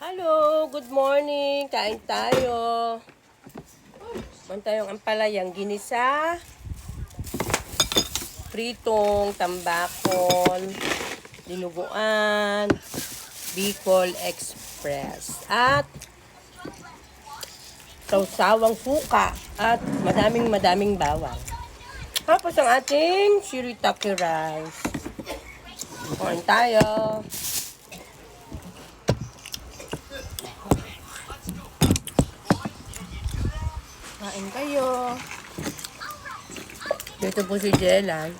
Hello, good morning. Kain tayo. Meron tayong ampalayang ginisa, pritong tambakol, dinuguan, Bicol Express, at sausawang suka, at madaming bawang. Tapos ang ating shirataki rice. Kain tayo. Kain kayo. Dito po si Jelay.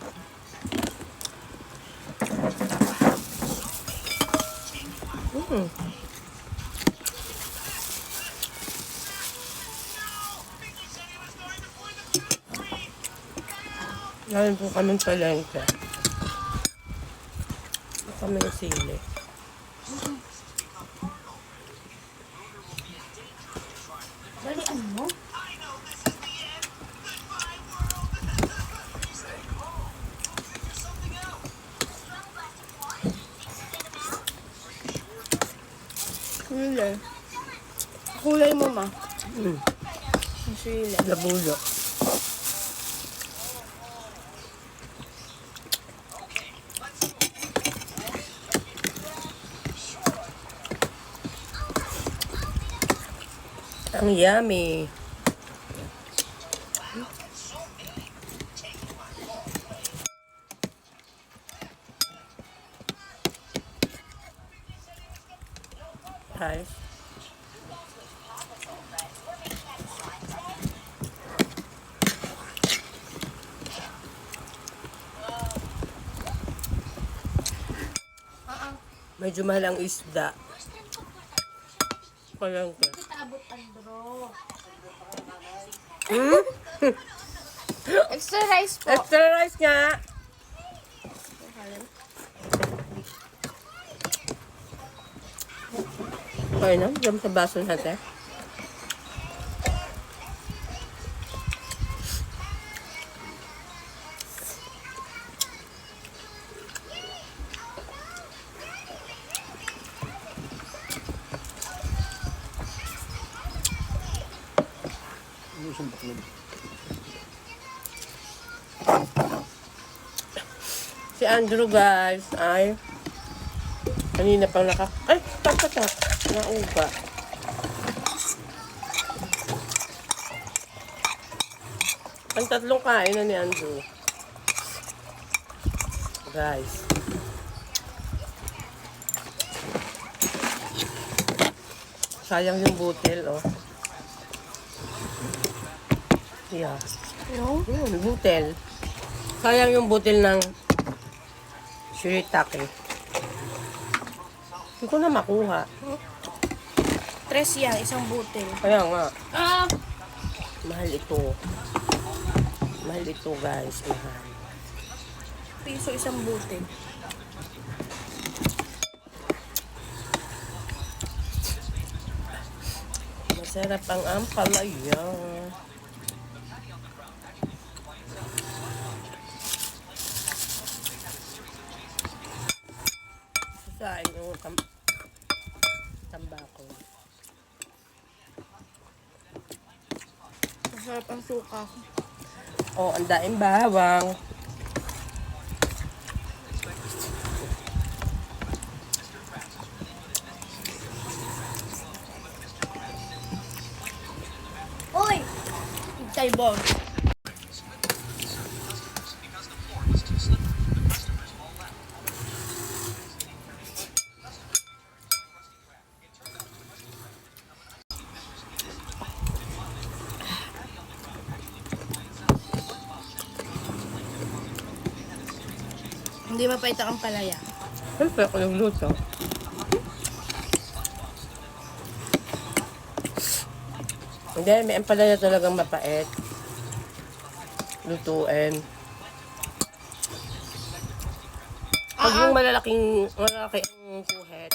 Ngayon po kami palengke. Kami ng sili. Balian mo? Sili. Kulay mo, ma. Sili. Labulo. Ang yummy. Rice. Medyo mahal ang isda. Palengke. Abot ang bro. Extra rice po. Extra rice nga. Okay na, dyan sa baso natin. Si Andrew, guys, ay kanina pang ay, tatak, nauga. Ang tatlong kain na ni Andrew. Guys. Sayang yung butil, oh. Yeah. Butil. Sayang yung butil ng shirataki. Hindi ko na makuha. Tres yan, isang butil. Kaya nga, Ah! mahal ito. Mahal ito, guys. Mahal. Piso isang butil. Masarap ang ampalaya. Sasain yung tambako. Masarap ang suka ko. Oh, ang daing bawang. Uy! Hintay ball. Hindi mapait ang palaya. Siyempre ako yung luto. Hindi, may ampalaya talagang mapait. Lutuin. Pag yung malaki ang kuhet,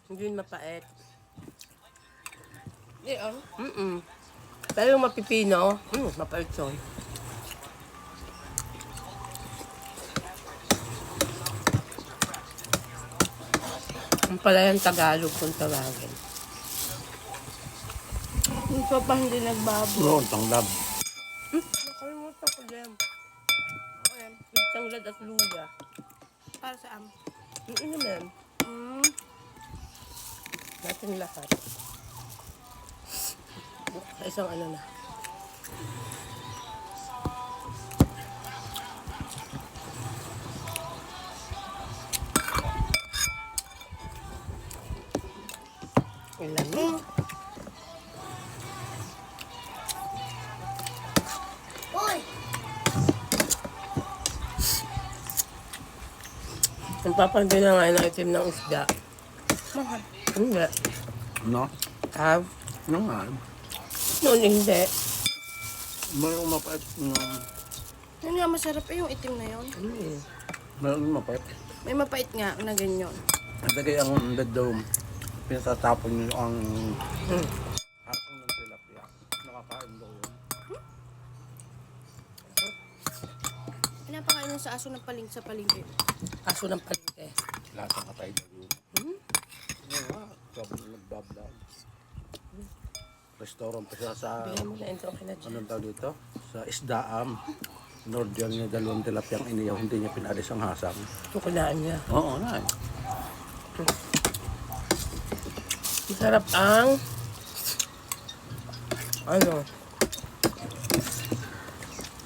hindi yun mapait. Di oh. Pero yung mapipino, mapait yun. Ang Ampalayang Tagalog kung tawagin. Yung papa hindi nagbabo. Noon, tanglab. Nakalimutan ko din. Ayan. Tanglad at luya. Para saan? Ano naman? Mm. Natin lahat. Sa isang ano na. Ilan mo? Uy! Ang papandi na nga ng itim ng isda. Mahal. Hindi. No? Ah, Ano nga? noon hindi. Mayroong mapait. Yun nga masarap eh, yung itim na yun. Hmm. Mayroong mapait. May mapait nga na ganyan. Nagagay ang dadom. Pinatatapon nyo ang Hmm. akong ng tilapia. Nakakain daw yun. Pinapakain yun sa aso ng paling sa palengke. Aso ng palengke. Lahat ng katay daw yun. Oo nga. Sabi nyo nagbablag. Restaurant pa siya sa... Bigyan mo na intro ka na dyan. Anong tawag dito? Sa Isdaam. Nordial niya dalawang tilapiyang iniyaw. Hindi niya pinalis ang hasang. Tukulaan niya. Oo na eh. Masarap ang ano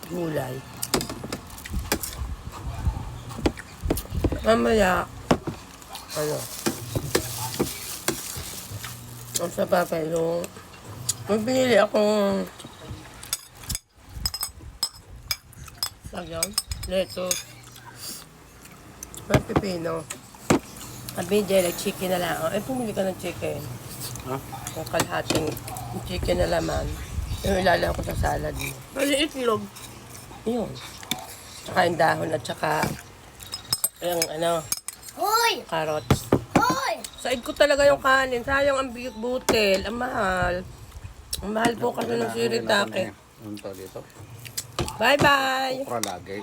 gulay. Mamaya ano ang sa papelong may pinili akong sagyon, lettuce, may pipino. Sabi, Jay, like chicken na lang. Eh, pumili ka ng chicken. Ha? Yung kalahating chicken na laman. Yung ilalagay ko sa salad mo. Bali itlog. Yun. Tsaka yung dahon at tsaka yung ano, Hoy! carrots. Hoy! Said ko talaga yung kanin. Sayang ang butil. Ang mahal. Ang mahal po kasi ng siritake. Anong tawag dito? Bye-bye! Okra lagi.